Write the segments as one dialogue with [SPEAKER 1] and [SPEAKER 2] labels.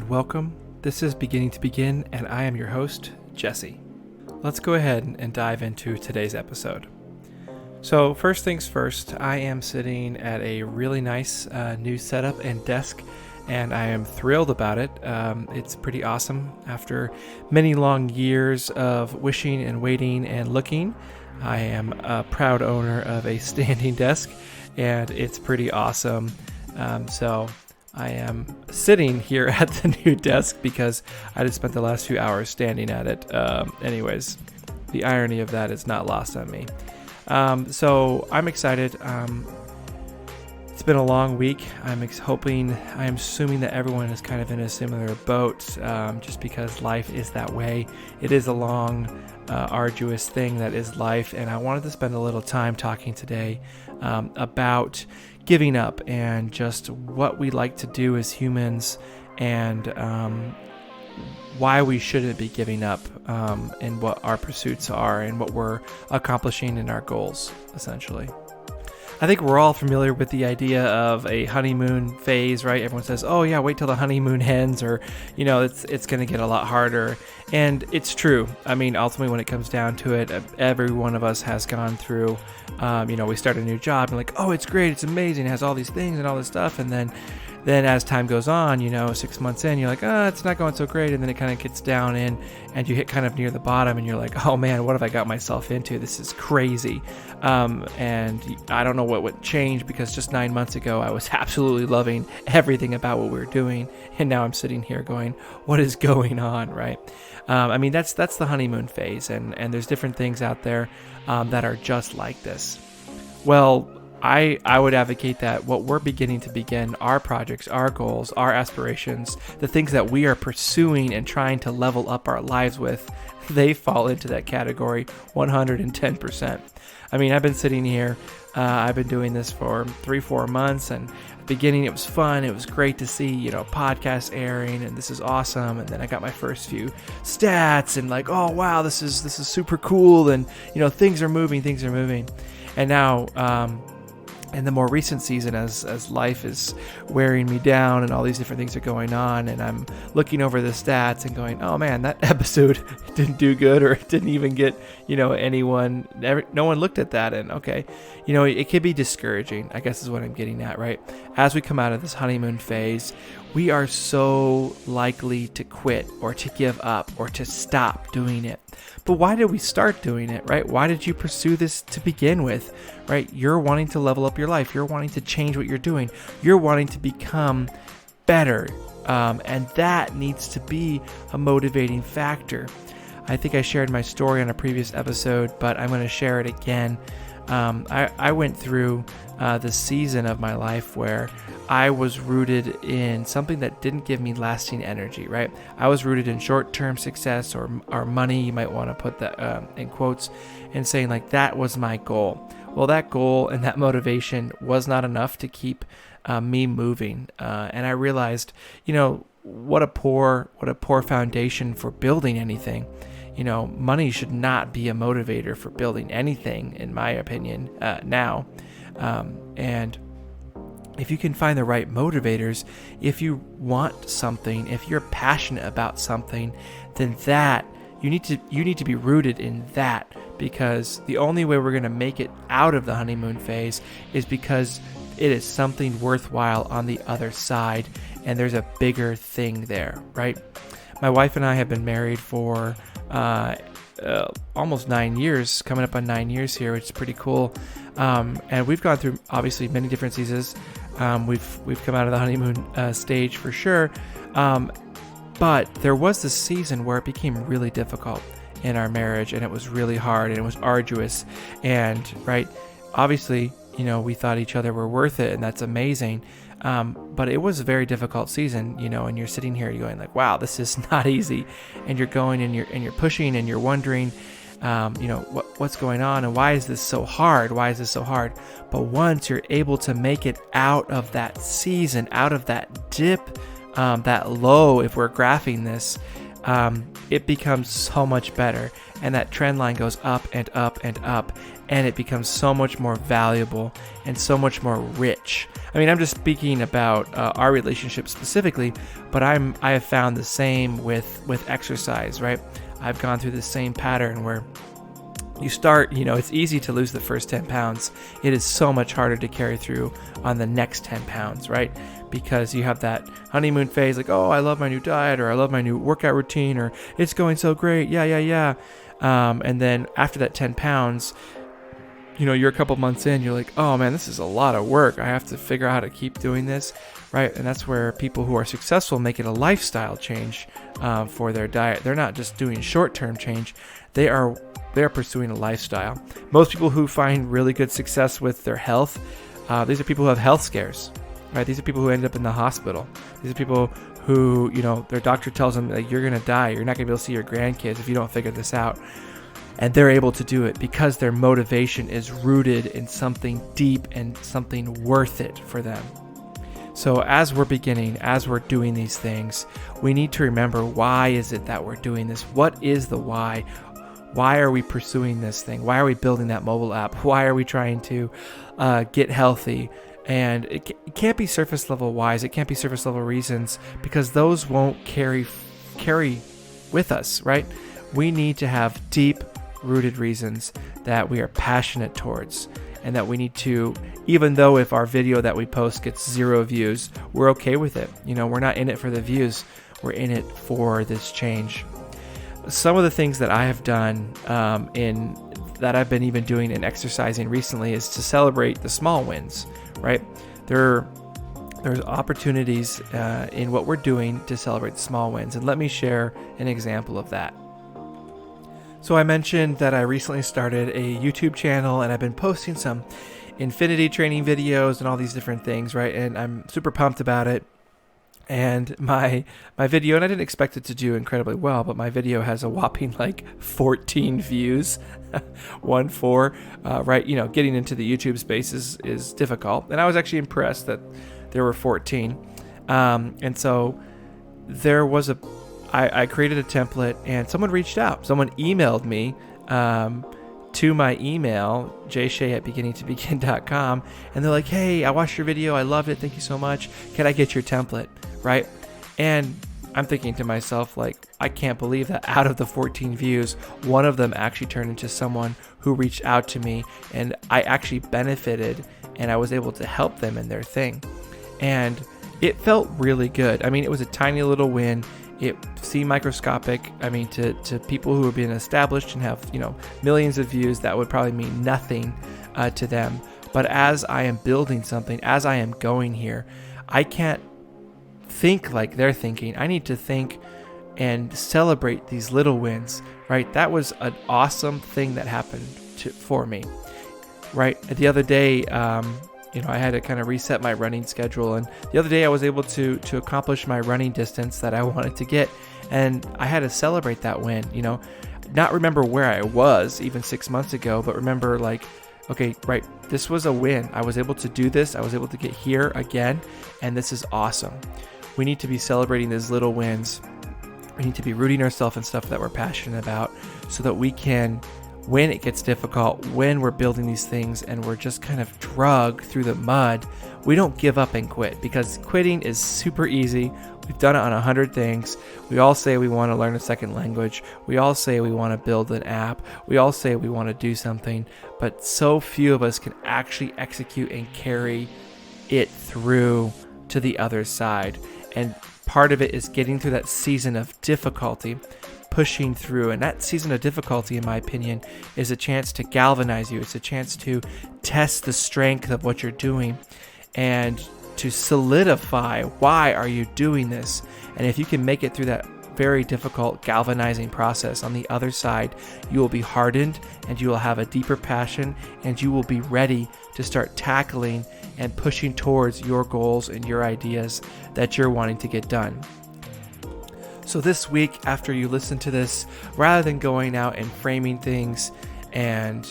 [SPEAKER 1] and welcome. This is Beginning to Begin, and I am your host, Jesse. Let's go ahead and dive into today's episode. So first things first, I am sitting at a really nice new setup and desk, and I am thrilled about it. It's pretty awesome. After many long years of wishing and waiting and looking, I am a proud owner of a standing desk, and it's pretty awesome. So I am sitting here at the new desk because I just spent the last few hours standing at it. Anyways, the irony of that is not lost on me. So I'm excited. It's been a long week. I'm assuming that everyone is kind of in a similar boat, just because life is that way. It is a long, arduous thing that is life, and I wanted to spend a little time talking today about giving up and just what we like to do as humans, and why we shouldn't be giving up, and what our pursuits are and what we're accomplishing in our goals, essentially. I think we're all familiar with the idea of a honeymoon phase, right? Everyone says, oh yeah, wait till the honeymoon ends, or, it's going to get a lot harder. And it's true. I mean, ultimately, when it comes down to it, every one of us has gone through, we start a new job and like, oh, it's great, it's amazing, it has all these things and all this stuff. And then as time goes on, 6 months in, you're like, it's not going so great. And then it kind of gets down in, and you hit kind of near the bottom, and you're like, oh man, what have I got myself into? This is crazy. And I don't know what would change, because just 9 months ago, I was absolutely loving everything about what we were doing. And now I'm sitting here going, what is going on, right? That's the honeymoon phase. And there's different things out there that are just like this. Well, I would advocate that what we're beginning to begin, our projects, our goals, our aspirations, the things that we are pursuing and trying to level up our lives with, they fall into that category 110%. I mean, I've been sitting here, I've been doing this for 3-4 months, and at the beginning it was fun, it was great to see, podcasts airing, and this is awesome. And then I got my first few stats, and like, oh wow, this is super cool, and things are moving. And now, in the more recent season, as life is wearing me down and all these different things are going on, and I'm looking over the stats and going, oh man, that episode didn't do good, or it didn't even get, no one looked at that. And okay, it can be discouraging, I guess is what I'm getting at, right? As we come out of this honeymoon phase, we are so likely to quit or to give up or to stop doing it. But why did we start doing it, right? Why did you pursue this to begin with, right? You're wanting to level up your life. You're wanting to change what you're doing. You're wanting to become better. And that needs to be a motivating factor. I think I shared my story on a previous episode, but I'm going to share it again. I went through the season of my life where I was rooted in something that didn't give me lasting energy, right? I was rooted in short-term success or money, you might want to put that in quotes, and saying like that was my goal. Well, that goal and that motivation was not enough to keep me moving. And I realized, what a poor foundation for building anything. Money should not be a motivator for building anything, in my opinion, now. And if you can find the right motivators, if you want something, if you're passionate about something, then that you need to be rooted in that, because the only way we're going to make it out of the honeymoon phase is because it is something worthwhile on the other side, and there's a bigger thing there, right? My wife and I have been married for almost 9 years, coming up on 9 years here, which is pretty cool. And we've gone through obviously many different seasons. We've come out of the honeymoon stage for sure. But there was this season where it became really difficult in our marriage, and it was really hard, and it was arduous. And right, obviously, we thought each other were worth it, and that's amazing. But it was a very difficult season, and you're sitting here, you're going like, wow, this is not easy. And you're going and you're pushing, and you're wondering, what's going on, and why is this so hard? But once you're able to make it out of that season, out of that dip, that low, if we're graphing this, it becomes so much better. And that trend line goes up and up and up, and it becomes so much more valuable and so much more rich. I mean, I'm just speaking about our relationship specifically, but I have found the same with exercise, right? I've gone through the same pattern where you start, it's easy to lose the first 10 pounds. It is so much harder to carry through on the next 10 pounds, right? Because you have that honeymoon phase, like, oh, I love my new diet, or I love my new workout routine, or it's going so great. Yeah. And then after that 10 pounds, you're a couple months in, you're like, oh man, this is a lot of work. I have to figure out how to keep doing this, right? And that's where people who are successful make it a lifestyle change for their diet. They're not just doing short-term change. They're pursuing a lifestyle. Most people who find really good success with their health, these are people who have health scares, right? These are people who end up in the hospital. These are people who, their doctor tells them that you're going to die. You're not going to be able to see your grandkids if you don't figure this out. And they're able to do it because their motivation is rooted in something deep and something worth it for them. So as we're doing these things, we need to remember, why is it that we're doing this? What is the why? Why are we pursuing this thing? Why are we building that mobile app? Why are we trying to get healthy? And it can't be surface level whys. It can't be surface level reasons, because those won't carry with us, right? We need to have deep rooted reasons that we are passionate towards, and that we need to, even though if our video that we post gets 0 views, we're okay with it. We're not in it for the views. We're in it for this change. Some of the things that I have done that I've been even doing in exercising recently is to celebrate the small wins, right? There's opportunities in what we're doing to celebrate the small wins. And let me share an example of that. So I mentioned that I recently started a YouTube channel, and I've been posting some infinity training videos and all these different things, right? And I'm super pumped about it. And my video, and I didn't expect it to do incredibly well, but my video has a whopping 14 views, 1-4, right? Getting into the YouTube space is difficult. And I was actually impressed that there were 14. And so there was I created a template, and someone reached out. Someone emailed me to my email, jshay@beginningtobegin.com, and they're like, hey, I watched your video. I loved it. Thank you so much. Can I get your template? Right? And I'm thinking to myself, I can't believe that out of the 14 views, one of them actually turned into someone who reached out to me, and I actually benefited, and I was able to help them in their thing. And it felt really good. I mean, it was a tiny little win. It seemed microscopic. I mean, to people who have been established and have, millions of views, that would probably mean nothing to them. But as I am building something, as I am going here, I can't think like they're thinking. I need to think and celebrate these little wins, right? That was an awesome thing that happened for me, right? The other day, I had to kind of reset my running schedule, and the other day I was able to accomplish my running distance that I wanted to get, and I had to celebrate that win, not remember where I was even 6 months ago, but remember okay, right, this was a win. I was able to do this. I was able to get here again, and this is awesome. We need to be celebrating these little wins. We need to be rooting ourselves in stuff that we're passionate about, so that we can, when it gets difficult, when we're building these things and we're just kind of dragged through the mud, we don't give up and quit, because quitting is super easy. We've done it on 100 things. We all say we want to learn a second language. We all say we want to build an app. We all say we want to do something, but so few of us can actually execute and carry it through to the other side. And part of it is getting through that season of difficulty, pushing through. And that season of difficulty, in my opinion, is a chance to galvanize you. It's a chance to test the strength of what you're doing and to solidify, why are you doing this? And if you can make it through that very difficult galvanizing process, on the other side, you will be hardened, and you will have a deeper passion, and you will be ready to start tackling and pushing towards your goals and your ideas that you're wanting to get done. So this week, after you listen to this, rather than going out and framing things and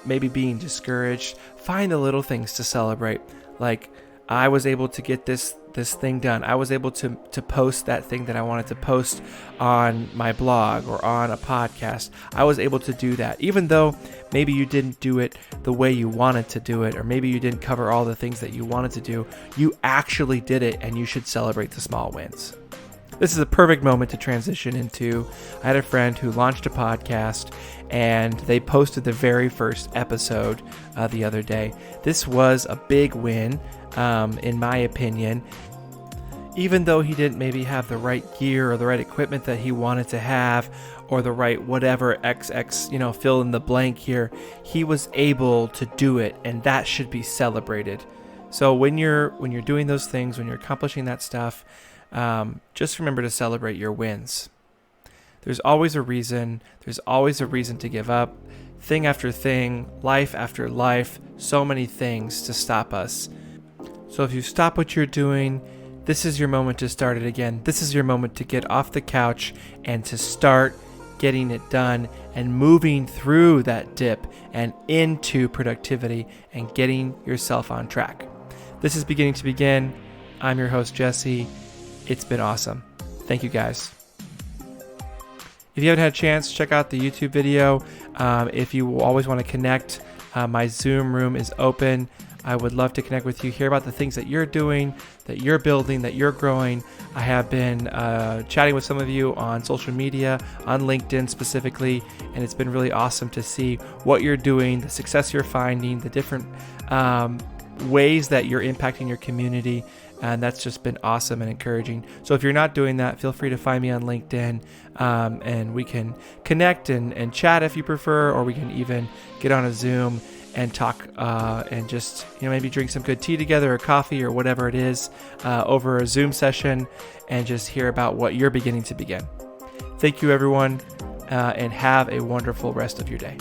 [SPEAKER 1] maybe being discouraged, find the little things to celebrate. Like, I was able to get this this thing done. I was able to post that thing that I wanted to post on my blog or on a podcast. I was able to do that, even though maybe you didn't do it the way you wanted to do it, or maybe you didn't cover all the things that you wanted to do. You actually did it, and you should celebrate the small wins. This is a perfect moment to transition into, I had a friend who launched a podcast and they posted the very first episode the other day. This was a big win, in my opinion. Even though he didn't maybe have the right gear or the right equipment that he wanted to have, or the right whatever XX, fill in the blank here, he was able to do it, and that should be celebrated. So when you're doing those things, when you're accomplishing that stuff, just remember to celebrate your wins. There's always a reason. There's always a reason to give up. Thing after thing, life after life, so many things to stop us. So if you stop what you're doing, this is your moment to start it again. This is your moment to get off the couch and to start getting it done and moving through that dip and into productivity and getting yourself on track. This is Beginning to Begin. I'm your host, Jesse. It's been awesome. Thank you, guys. If you haven't had a chance, check out the YouTube video. If you always want to connect, my Zoom room is open. I would love to connect with you, hear about the things that you're doing, that you're building, that you're growing. I have been chatting with some of you on social media, on LinkedIn specifically, and it's been really awesome to see what you're doing, the success you're finding, the different ways that you're impacting your community. And that's just been awesome and encouraging. So if you're not doing that, feel free to find me on LinkedIn, and we can connect and chat if you prefer, or we can even get on a Zoom and talk and just maybe drink some good tea together or coffee or whatever it is over a Zoom session, and just hear about what you're beginning to begin. Thank you, everyone, and have a wonderful rest of your day.